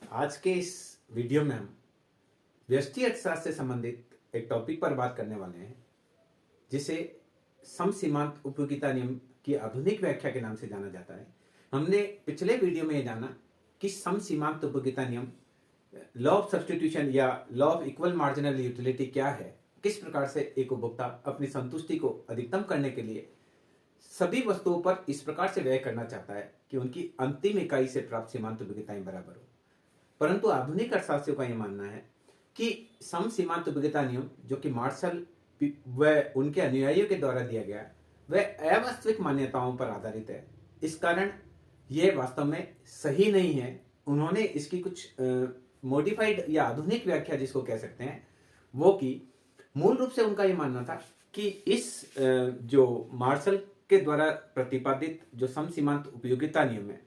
आज के इस वीडियो में हम व्यष्टि अर्थशास्त्र से संबंधित एक टॉपिक पर बात करने वाले हैं जिसे समसीमांत उपयोगिता नियम की आधुनिक व्याख्या के नाम से जाना जाता है। हमने पिछले वीडियो में ये जाना कि समसीमांत उपयोगिता नियम, लॉ ऑफ सब्स्टिट्यूशन या law of equal marginal utility क्या है, किस प्रकार से एक उपभोक्ता अपनी संतुष्टि को अधिकतम करने के लिए सभी वस्तुओं पर इस प्रकार से व्यय करना चाहता है कि उनकी अंतिम इकाई से प्राप्त सीमांत उपयोगिताएं बराबर हो। परंतु आधुनिक अर्थशास्त्रियों का यह मानना है कि समसीमांत उपयोगिता नियम जो कि मार्शल व उनके अनुयायियों के द्वारा दिया गया वह अवास्तविक मान्यताओं पर आधारित है। इस कारण यह वास्तव में सही नहीं है। उन्होंने इसकी कुछ मॉडिफाइड या आधुनिक व्याख्या जिसको कह सकते हैं वो की। मूल रूप से उनका यह मानना था कि इस जो मार्शल के द्वारा प्रतिपादित जो समसीमांत उपयोगिता नियम है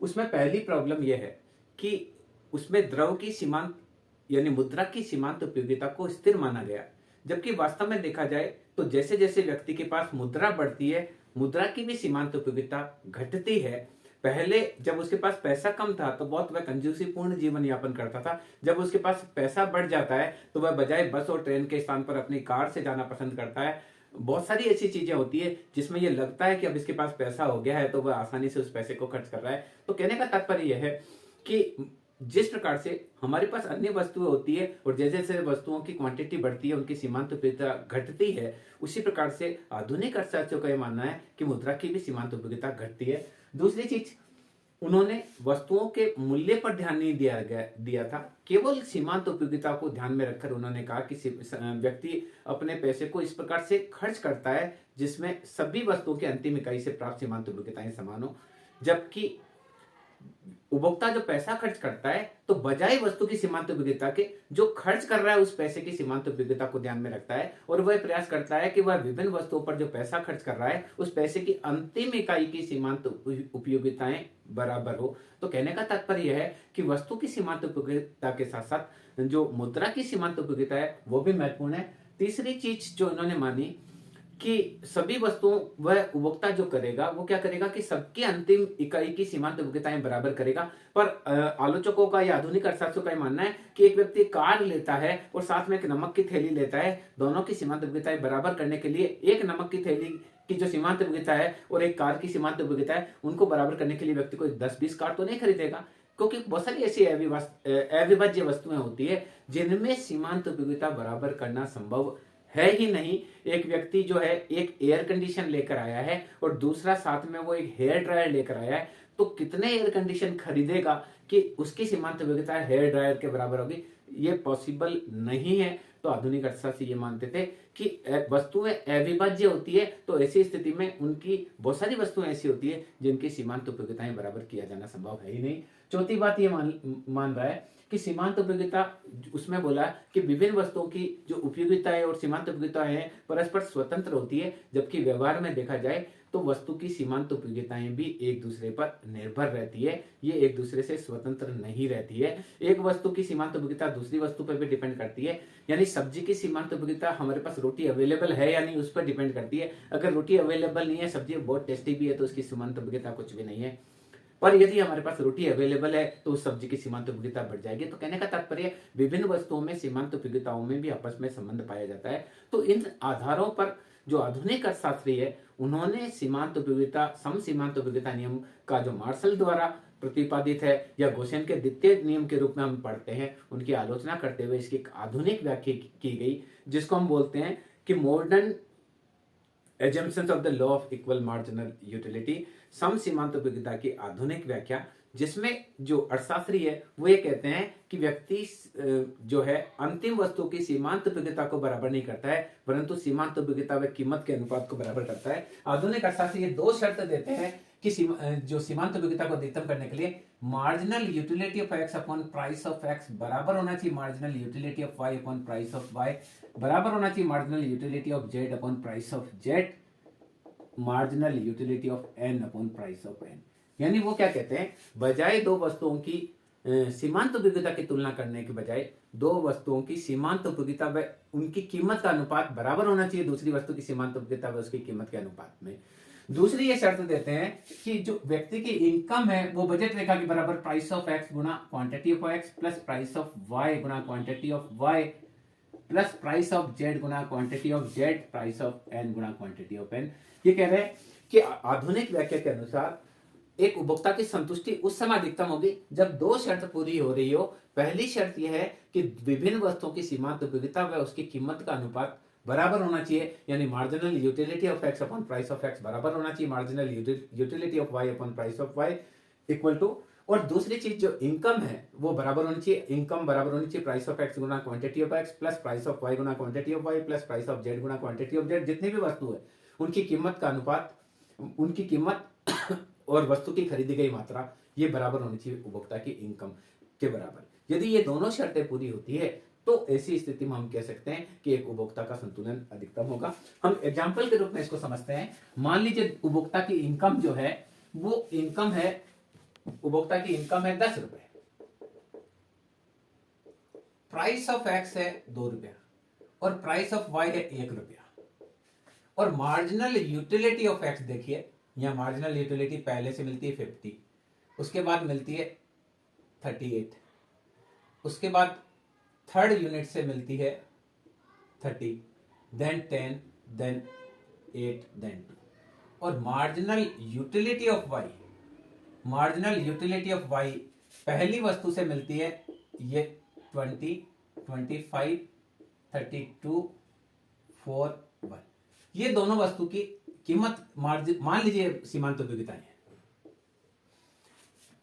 उसमें पहली प्रॉब्लम यह है कि उसमें द्रव की सीमांत यानी मुद्रा की सीमांत उपयोगिता को स्थिर माना गया, जबकि वास्तव में देखा जाए तो जैसे जैसे व्यक्ति के पास मुद्रा बढ़ती है मुद्रा की भी सीमांत उपयोगिता घटती है। पहले जब उसके पास पैसा कम था तो बहुत वह कंजूसी पूर्ण जीवन यापन करता था। जब उसके पास पैसा बढ़ जाता है तो वह बजाय बस और ट्रेन के स्थान पर अपनी कार से जाना पसंद करता है। बहुत सारी ऐसी चीजें होती है जिसमें यह लगता है कि अब इसके पास पैसा हो गया है तो वह आसानी से उस पैसे को खर्च कर रहा है। तो कहने का तात्पर्य यह है कि जिस प्रकार से हमारे पास अन्य वस्तुएं होती है और जैसे जैसे वस्तुओं की क्वांटिटी बढ़ती है उनकी सीमांत उपयोगिता घटती है, उसी प्रकार से आधुनिक अर्थशास्त्रियों का यह मानना है कि मुद्रा की भी सीमांत उपयोगिता घटती है। दूसरी चीज, उन्होंने वस्तुओं के मूल्य पर ध्यान नहीं दिया था, केवल सीमांत उपयोगिता को ध्यान में रखकर उन्होंने कहा कि व्यक्ति अपने पैसे को इस प्रकार से खर्च करता है जिसमें सभी वस्तुओं की अंतिम इकाई से प्राप्त सीमांत उपयोगिताएं समान हो। जबकि उपभोक्ता जो पैसा खर्च करता है तो बजाय वस्तु की सीमांत उपयोगिता के जो खर्च कर रहा है उस पैसे की सीमांत उपयोगिता को ध्यान में रखता है और वह प्रयास करता है कि वह विभिन्न वस्तुओं पर जो पैसा खर्च कर रहा है उस पैसे की अंतिम इकाई की सीमांत उपयोगिताएं बराबर हो। तो कहने का तात्पर्य यह है कि वस्तु की सीमांत उपयोगिता के साथ साथ जो मुद्रा की सीमांत उपयोगिता है वो भी महत्वपूर्ण है। तीसरी चीज जो इन्होंने मानी कि सभी वस्तुओं वह उपभोक्ता जो करेगा वो क्या करेगा कि सबकी अंतिम इकाई की सीमांत उपयोगिताएं बराबर करेगा। पर आलोचकों का या आधुनिक अर्थशास्त्रियों का मानना है कि एक व्यक्ति कार लेता है और साथ में एक नमक की थैली लेता है, दोनों की सीमांत उपयोगिताएं बराबर करने के लिए एक नमक की थैली की जो सीमांत उपयोगिता है और एक कार की सीमांत उपयोगिता है उनको बराबर करने के लिए व्यक्ति को 10-20 कार तो नहीं खरीदेगा, क्योंकि बहुत सारी ऐसी अविभाज्य वस्तुएं होती है जिनमें सीमांत उपयोगिता बराबर करना संभव है ही नहीं। एक व्यक्ति जो है एक एयर कंडीशन लेकर आया है और दूसरा साथ में वो एक हेयर ड्रायर लेकर आया है, तो कितने एयर कंडीशन खरीदेगा कि उसकी सीमांत उपयोगिता हेयर ड्रायर के बराबर होगी? ये पॉसिबल नहीं है। तो आधुनिक अर्थशास्त्री ये मानते थे कि वस्तुएं अविभाज्य होती है, तो ऐसी स्थिति में उनकी बहुत सारी वस्तुएं ऐसी होती है जिनकी सीमांत उपयोगिताएं बराबर किया जाना संभव है ही नहीं। चौथी बात ये मान रहा है कि सीमांत उपयोगिता, उसमें बोला कि विभिन्न वस्तुओं की जो उपयोगिताएं और सीमांत उपयोगिताएं हैं परस्पर स्वतंत्र होती है, जबकि व्यवहार में देखा जाए तो वस्तु की सीमांत उपयोगिताएं भी एक दूसरे पर निर्भर रहती है, ये एक दूसरे से स्वतंत्र नहीं रहती है। एक वस्तु की सीमांत उपयोगिता दूसरी वस्तु पर भी डिपेंड करती है, यानी सब्जी की सीमांत उपयोगिता हमारे पास रोटी अवेलेबल है या नहीं उस पर डिपेंड करती है। अगर रोटी अवेलेबल नहीं है, सब्जी बहुत टेस्टी भी है, तो उसकी सीमांत उपयोगिता कुछ भी नहीं है। पर यदि हमारे पास रोटी अवेलेबल है तो उस सब्जी की सीमांत उपयोगिता बढ़ जाएगी। तो कहने का तात्पर्य विभिन्न वस्तुओं में सीमांत उपयोगिताओं में भी आपस में संबंध पाया जाता है। तो इन आधारों पर जो आधुनिक अर्थशास्त्री है उन्होंने सीमांत उपयोगिता, समसीमांत उपयोगिता नियम का जो मार्शल द्वारा प्रतिपादित है या गोसेन के द्वितीय नियम के रूप में हम पढ़ते हैं, उनकी आलोचना करते हुए इसकी आधुनिक व्याख्या की गई, जिसको हम बोलते हैं कि modern assumptions of the law of equal marginal utility, समसीमांत उपयोगिता की आधुनिक व्याख्या, जिसमें जो अर्थशास्त्री है वो ये कहते हैं कि व्यक्ति जो है अंतिम वस्तु की सीमांत उपयोगिता को बराबर नहीं करता है, परंतु सीमांत उपयोगिता व कीमत के अनुपात को बराबर करता है। आधुनिक अर्थशास्त्री ये दो शर्त देते हैं कि जो सीमांत उपयोगिता को अधिकतम करने के लिए marginal utility of X upon price of X बराबर होना चाहिए marginal utility of Y upon price of Y, बराबर होना चाहिए marginal utility of Z upon price of Z, marginal utility of N upon price of N. यानी वो क्या कहते हैं, बजाय दो वस्तुओं की सीमांत उपयोगिता की तुलना करने के बजाय दो वस्तुओं की सीमांत उपयोगिता व उनकी कीमत का अनुपात बराबर होना चाहिए दूसरी वस्तु की सीमांत उपयोगिता व उसकी कीमत के अनुपात में। दूसरी ये शर्त देते हैं कि जो व्यक्ति की इनकम है वो बजट रेखा के बराबर प्राइस ऑफ एक्स गुना quantity of X plus price of Y गुना quantity of Y plus price of Z गुना quantity of Z price of N गुना क्वांटिटी ऑफ एन। ये कह रहे हैं कि आधुनिक व्याख्या के अनुसार एक उपभोक्ता की संतुष्टि उस समय अधिकतम होगी जब दो शर्त पूरी हो रही हो। पहली शर्त यह है कि विभिन्न वस्तुओं की सीमांत उपयोगिता व उसकी कीमत का अनुपात बराबर होना चाहिए, यानी marginal utility of X upon price of X बराबर होना चाहिए marginal utility of Y upon price of Y equal to. और दूसरी चीज जो इनकम है वो बराबर होनी चाहिए, इनकम बराबर होनी चाहिए प्राइस ऑफ एक्स गुना quantity of X plus price of Y गुना quantity of Y plus price of Z गुना क्वांटिटी ऑफ जेड। जितनी भी वस्तु है उनकी कीमत का अनुपात, उनकी कीमत और वस्तु की खरीदी गई मात्रा ये बराबर होनी चाहिए उपभोक्ता की इनकम के बराबर। यदि ये दोनों शर्तें पूरी होती है तो ऐसी स्थिति में हम कह सकते हैं कि एक उपभोक्ता का संतुलन अधिकतम होगा। हम एग्जाम्पल के रूप में इसको समझते हैं। मान लीजिए उपभोक्ता की इनकम जो है वो इनकम है, उपभोक्ता की इनकम है 10 रुपए, प्राइस ऑफ एक्स है 2 रुपया और प्राइस ऑफ वाई है 1 रुपया। और मार्जिनल यूटिलिटी ऑफ एक्स देखिए, यहां मार्जिनल यूटिलिटी पहले से मिलती है 50, उसके बाद मिलती है 38, उसके बाद थर्ड यूनिट से मिलती है 30, देन 10, देन 8, देन 2। और marginal utility of Y, marginal utility of Y पहली वस्तु से मिलती है ये 20, 25, 32, 4, 1। ये दोनों वस्तु की कीमत मार्जिन मान लीजिए सीमांत उपयोगिताएं हैं।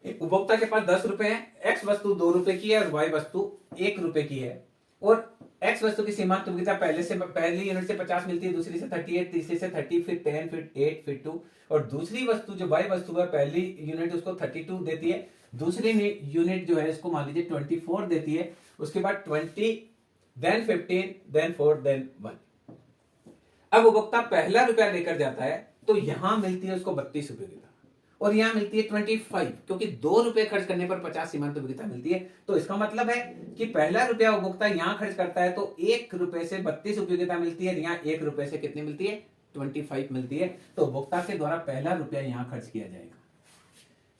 उपभोक्ता के पास 10 रुपए है, एक्स वस्तु 2 रुपए की है और वाई वस्तु 1 रुपए की है। और एक्स वस्तु की सीमांत उपयोगिता पहली यूनिट से 50 मिलती है, दूसरी से 38, तीसरी से 30, फिर 10, फिर 8, फिर 2। और दूसरी वस्तु जो वाई वस्तु है पहली यूनिट उसको 32 देती है, दूसरी यूनिट जो है इसको मान लीजिए 24 देती है, उसके बाद 20, देन 15, देन 4, देन 1। अब उपभोक्ता पहला रुपया लेकर जाता है तो यहां मिलती है उसको 32 उपयोगिता और यहां मिलती है 25, क्योंकि 2 रुपए खर्च करने पर 50 सीमांत उपयोगिता मिलती है। तो इसका मतलब है कि पहला रुपया उपभोक्ता यहां खर्च करता है तो 1 रुपए से 32 उपयोगिता मिलती है, यहां 1 रुपए से कितनी मिलती है 25 मिलती है। तो उपभोक्ता के द्वारा पहला रुपया यहां खर्च किया जाएगा।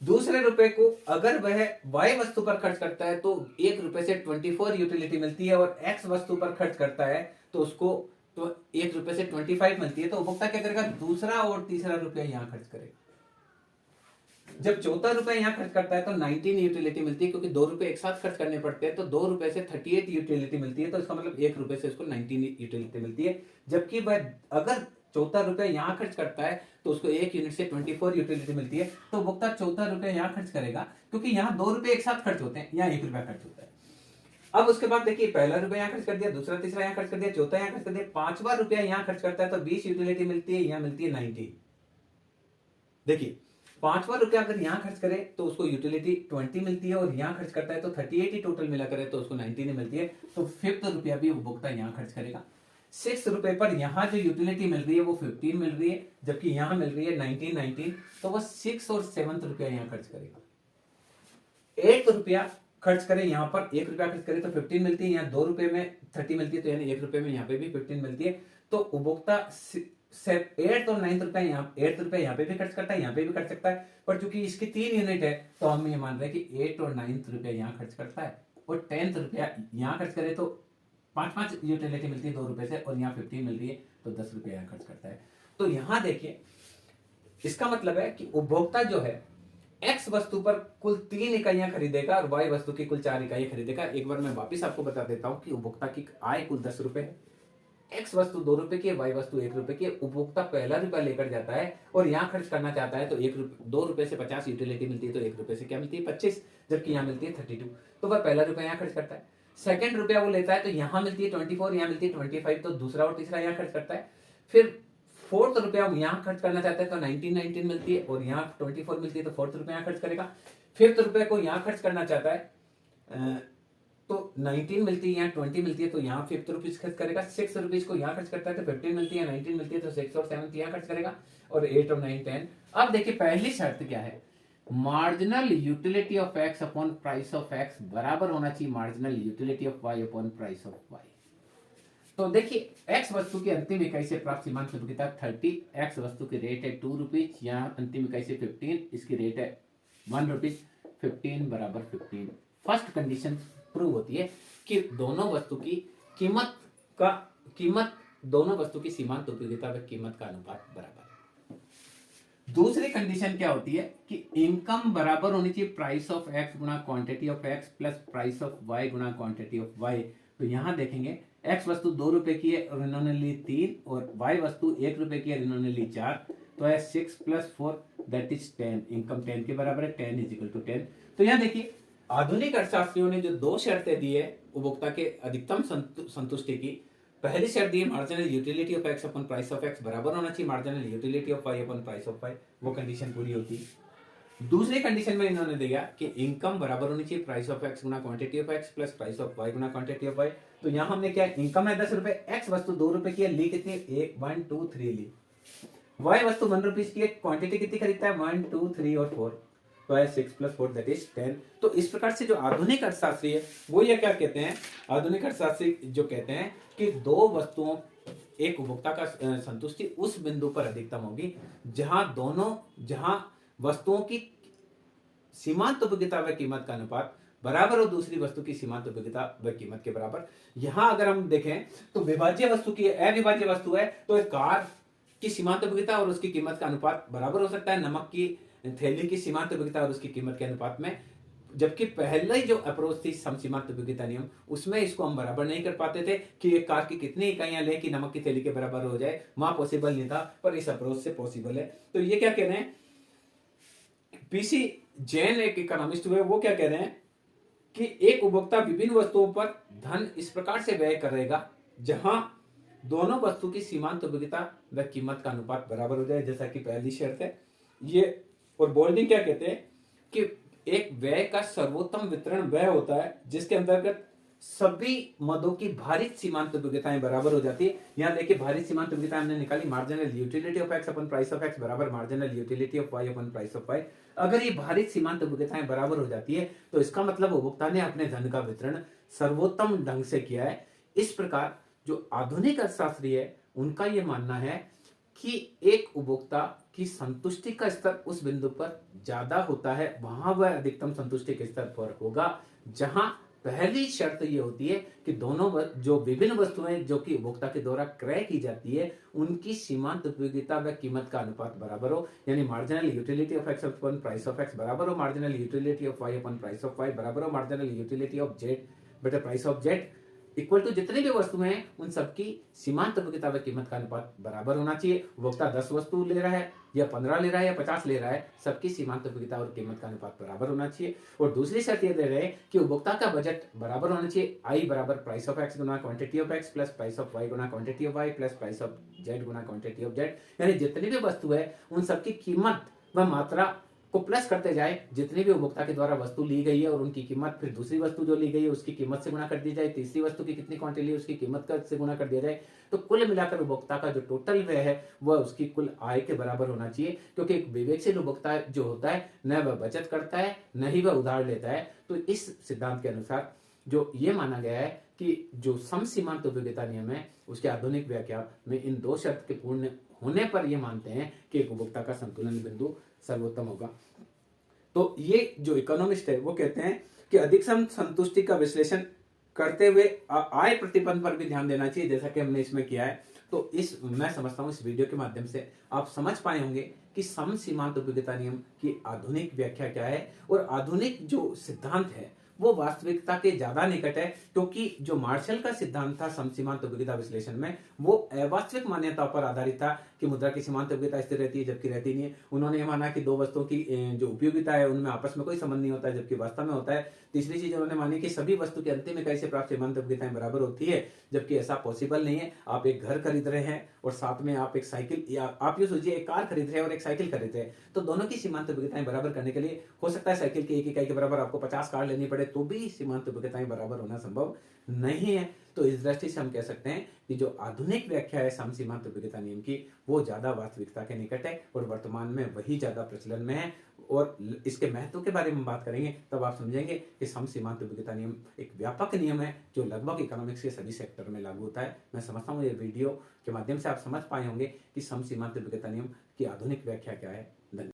दूसरे रुपए को अगर वह वाई वस्तु पर खर्च करता है तो 1 रुपए से 24 यूटिलिटी मिलती है और एक्स वस्तु पर खर्च करता है तो उसको तो 1 रुपए से 25 मिलती है। तो उपभोक्ता क्या करेगा, दूसरा और तीसरा रुपया यहां खर्च करेगा। जब चौथा रुपया यहां खर्च करता है तो 19 यूटिलिटी मिलती है, क्योंकि 2 रुपए एक साथ खर्च करने पड़ते हैं तो 2 रुपए से 38 यूटिलिटी मिलती है। तो इसका मतलब 1 रुपए से उसको 19 यूटिलिटी मिलती है। जबकि वह अगर चौथा रुपया यहां खर्च करता है तो उसको 1 यूनिट से 24 यूटिलिटी मिलती है। तो उपभोक्ता चौथा रुपया यहां खर्च करेगा, क्योंकि यहां 2 रुपए एक साथ खर्च होते हैं, यहां 1 रुपया खर्च होता है। अब उसके बाद देखिए पहला रुपया यहां खर्च कर दिया, दूसरा तीसरा यहां खर्च कर दिया, चौथा यहां खर्च कर दिया, पांचवा रुपया यहां खर्च करता है तो 20 यूटिलिटी मिलती है, यहां मिलती है 19। देखिए पांचवा रुपया अगर यहां खर्च करे तो उसको यूटिलिटी 20 मिलती है और यहां खर्च करता है तो 38 ही टोटल मिला करे तो उसको 19 ही मिलती है। तो 5th रुपया भी उपभोक्ता यहां खर्च करेगा। 6 रुपए पर यहां जो यूटिलिटी मिल रही है वो 15 मिल रही है, जबकि यहां मिल रही है 19, तो वह 6 और 7th रुपया यहां खर्च करेगा। 8th रुपया खर्च करें यहां पर 1 रुपया खर्च करें तो 15 मिलती है, यहाँ 2 रुपए में 30 मिलती है, तो यानी 1 रुपए में यहाँ पे भी 15 मिलती है। तो उपभोक्ता 8th और 9th रुपया यहाँ 8th रुपया यहाँ पे भी खर्च करता है, यहाँ पे भी खर्च सकता है, पर चूंकि इसकी 3 यूनिट है तो हम ये मान रहे हैं कि 8th और 9th रुपया यहाँ खर्च करता है और 10th रुपया यहाँ खर्च करे तो 5 यूटिलिटी मिलती है 2 रुपए से और यहाँ 15 मिल रही है तो 10 रुपया यहाँ खर्च करता है। तो यहाँ देखिए इसका मतलब है कि उपभोक्ता जो है एक्स वस्तु पर कुल 3 इकाइयां खरीदेगा और वाई वस्तु की कुल 4 इकाइयां खरीदेगा। एक बार मैं वापिस आपको बता देता हूं कि उपभोक्ता की आय कुल 10 रुपए है, एक्स वस्तु 2 रुपए की है, वाई वस्तु 1 रुपए की है। उपभोक्ता पहला रुपया लेकर जाता है और यहाँ खर्च करना चाहता है तो 2 रुपए से 50 यूटिलिटी मिलती है तो 1 रुपए से क्या मिलती है 25, जबकि यहाँ मिलती है 32, तो वह पहला रुपया यहाँ खर्च करता है। सेकंड रुपया वो लेता है तो यहाँ मिलती है 24, यहाँ मिलती है 25, तो दूसरा और तीसरा यहाँ खर्च करता है। फिर 4th रुपया यहाँ खर्च करना चाहता है तो 19 मिलती है और यहाँ 24 मिलती है तो 4th रुपया यहाँ खर्च करेगा। 5th रुपये को यहाँ खर्च करना चाहता है तो 19 मिलती है, यहाँ 20 मिलती है तो यहाँ 5th रुपीज खर्च करेगा। 6 रुपीज को यहाँ खर्च करता है तो 15 मिलती है, 19 मिलती है तो 6 और 7 यहाँ खर्च करेगा और 8 और 9, 10। अब देखिए पहली शर्त क्या है, marginal utility of X upon price of X बराबर होना चाहिए marginal utility of Y upon price of Y. तो देखिए x वस्तु की अंतिम इकाई से प्राप्त सीमांत उपयोगिता 30, x वस्तु की रेट है 2 रुपीज, यहाँ अंतिम इकाई से 15, इसकी रेट है 1 रुपीज, 15 बराबर 15। फर्स्ट कंडीशन प्रूव होती है कि दोनों वस्तु की कीमत दोनों वस्तु की सीमांत उपयोगिता व कीमत का अनुपात बराबर है। दूसरी कंडीशन क्या होती है कि इनकम बराबर होनी चाहिए प्राइस ऑफ एक्स गुना quantity of X plus price of Y गुना क्वांटिटी ऑफ वाई। तो यहां देखेंगे एक्स वस्तु 2 रुपए की है और इन्होंने ली 3, और वाई वस्तु 1 रुपए की है और इन्होंने ली 4, तो है 6 + 4 दैट इज 10। इनकम 10 के बराबर है, 10 = 10। तो यहां देखिए आधुनिक अर्थशास्त्रियों ने जो दो शर्तें दी है उपभोक्ता के अधिकतम संतुष्टि की। पहली शर्त the marginal utility of X upon price of X बराबर होना चाहिए marginal utility of Y upon price of Y, वो कंडीशन पूरी होती है। दूसरी कंडीशन में इन्होंने दिया कि इनकम बराबर होनी चाहिए प्राइस ऑफ एक्स गुना quantity of X plus price of Y गुना क्वांटिटी ऑफ वाई। तो यहां हमने क्या, इनकम है 10 रुपए, एक्स वस्तु 2 रुपए की है, ली कितनी, 1 2 3 ली। वाई वस्तु 1 रुपीज की है, क्वांटिटी कितनी खरीदता है, 1 2 3 और 4, तो है 6 + 4 दैट इज 10। तो इस प्रकार से जो आधुनिक अर्थशास्त्री है वो ये क्या कहते हैं, आधुनिक अर्थशास्त्री जो कहते हैं कि दो वस्तुओं एक उपभोक्ता का संतुष्टि उस बिंदु पर अधिकतम होगी जहां वस्तुओं की सीमांत उपयोगिता व कीमत का अनुपात बराबर हो दूसरी वस्तु की सीमांत उपयोगिता व कीमत के बराबर। यहां अगर हम देखें तो विभाज्य वस्तु की अविभाज्य वस्तु है, तो एक कार की सीमांत उपयोगिता और उसकी कीमत का अनुपात बराबर हो सकता है नमक की थैली की सीमांत उपयोगिता और उसकी कीमत के अनुपात में। जबकि पहले जो अप्रोच थी समसीमांत उपयोगिता नियम, उसमें इसको हम बराबर नहीं कर पाते थे कि एक कार की कितनी इकाइयां ले कि नमक की थैली के बराबर हो जाए, वहां पॉसिबल नहीं था, पर इस अप्रोच से पॉसिबल है। तो ये क्या कह रहे हैं, पीसी जैन एक इकोनॉमिस्ट हुए, वो क्या कह रहे हैं कि एक उपभोक्ता विभिन्न वस्तुओं पर धन इस प्रकार से व्यय करेगा जहां दोनों वस्तु की सीमांत उपयोगिता व कीमत का अनुपात बराबर हो जाए, जैसा कि पहली शर्त है ये। और बोल्डिंग क्या कहते हैं कि एक व्यय का सर्वोत्तम वितरण वह होता है जिसके अंतर्गत सभी मदों की भारित सीमांत उपयोगिताएं बराबर हो जाती है। यहां देखिए भारित सीमांत उपयोगिता हमने निकाली, marginal utility of X upon price of X बराबर marginal utility of Y upon price of Y. अगर ये भारित सीमांत उपयोगिताएं बराबर हो जाती है तो इसका मतलब उपभोक्ता ने अपने धन का वितरण सर्वोत्तम ढंग से किया है। इस प्रकार जो आधुनिक अर्थशास्त्री है उनका यह मानना है कि एक उपभोक्ता की संतुष्टि का स्तर उस बिंदु पर ज्यादा होता है, वहां वह अधिकतम संतुष्टि के स्तर पर होगा जहां पहली शर्त ये होती है कि दोनों जो विभिन्न वस्तुएं जो कि उपभोक्ता के द्वारा क्रय की जाती है उनकी सीमांत उपयोगिता व कीमत का अनुपात बराबर हो, यानी marginal utility of X upon price of X बराबर हो marginal utility of Y upon price of Y बराबर हो मार्जिनल यूटिलिटी ऑफ जेड बटा price of Z equal to जितनी भी वस्तुएं हैं उन सबकी सीमांत उपयोगिता व कीमत का अनुपात बराबर होना चाहिए। उपभोक्ता 10 वस्तु ले रहा है या 15 ले रहा है या 50 ले रहा है, सबकी सीमांत उपयोगिता और कीमत का अनुपात बराबर होना चाहिए। और दूसरी शर्त ये दे रहे हैं कि उपभोक्ता का बजट बराबर होना चाहिए, आई बराबर प्राइस ऑफ एक्स गुना quantity of X plus price of Y गुना quantity of Y plus price of Z गुना क्वांटिटी ऑफ जेड, यानी जितनी भी वस्तु है उन सबकी कीमत व मात्रा को प्लस करते जाए, जितनी भी उपभोक्ता के द्वारा वस्तु ली गई है और उनकी कीमत, फिर दूसरी वस्तु जो ली गई है उसकी कीमत से गुणा कर दी जाए, तीसरी वस्तु की कितनी क्वांटिटी ली उसकी कीमत से गुणा कर दिया जाए, तो कुल मिलाकर उपभोक्ता का जो टोटल व्यय है वह उसकी कुल आय के बराबर होना चाहिए। क्योंकि एक विवेकशील उपभोक्ता जो होता है न वह बचत करता है न ही वह उधार लेता है। तो इस सिद्धांत के अनुसार जो ये माना गया है कि जो समसीमांत उपयोगिता नियम है उसके आधुनिक व्याख्या में इन दो शर्त के पूर्ण होने पर यह मानते हैं कि एक उपभोक्ता का संतुलन बिंदु सर्वोत्तम होगा। तो ये जो इकोनॉमिस्ट है वो कहते हैं कि अधिकतम संतुष्टि का विश्लेषण करते हुए आय प्रतिबंध पर भी ध्यान देना चाहिए, जैसा कि हमने इसमें किया है। तो मैं समझता हूं इस वीडियो के माध्यम से आप समझ पाए होंगे कि समसीमांत उपयोगिता नियम की आधुनिक व्याख्या क्या है और आधुनिक जो सिद्धांत है वो वास्तविकता के ज्यादा निकट है, क्योंकि जो मार्शल का सिद्धांत था समसीमांत उपयोगिता विश्लेषण में वो अवास्तविक मान्यताओं पर आधारित था कि मुद्रा की सीमांत उपयोगिता स्थिर रहती है जबकि रहती नहीं है। उन्होंने माना कि दो वस्तुओं की जो उपयोगिता है उनमें आपस में कोई संबंध नहीं होता है जबकि वास्तव में होता है। तीसरी चीज उन्होंने मानी कि सभी वस्तु की अंतिम इकाई से प्राप्त सीमांत उपयोगिताएं बराबर होती है जबकि ऐसा पॉसिबल नहीं है। आप एक घर खरीद रहे हैं और साथ में आप एक साइकिल या आप ये सोचिए एक कार खरीद रहे हैं और एक साइकिल खरीद रहे हैं, तो दोनों की सीमांत उपयोगिताएं बराबर करने के लिए हो सकता है साइकिल की एक इकाई के बराबर आपको 50 कार लेनी पड़े तो भी सीमांत उपयोगिताएं बराबर होना संभव नहीं है। तो इस दृष्टि से हम कह सकते हैं कि जो आधुनिक व्याख्या है समसीमांत उपयोगिता नियम की वो ज्यादा वास्तविकता के निकट है और वर्तमान में वही ज्यादा प्रचलन में है। और इसके महत्व के बारे में बात करेंगे, तब आप समझेंगे कि सम सीमांत उपयोगिता नियम एक व्यापक नियम है जो लगभग इकोनॉमिक्स के सभी सेक्टर में लागू होता है। मैं समझता हूँ ये वीडियो के माध्यम से आप समझ पाए होंगे कि सम सीमांत उपयोगिता नियम की आधुनिक व्याख्या क्या है। धन्यवाद।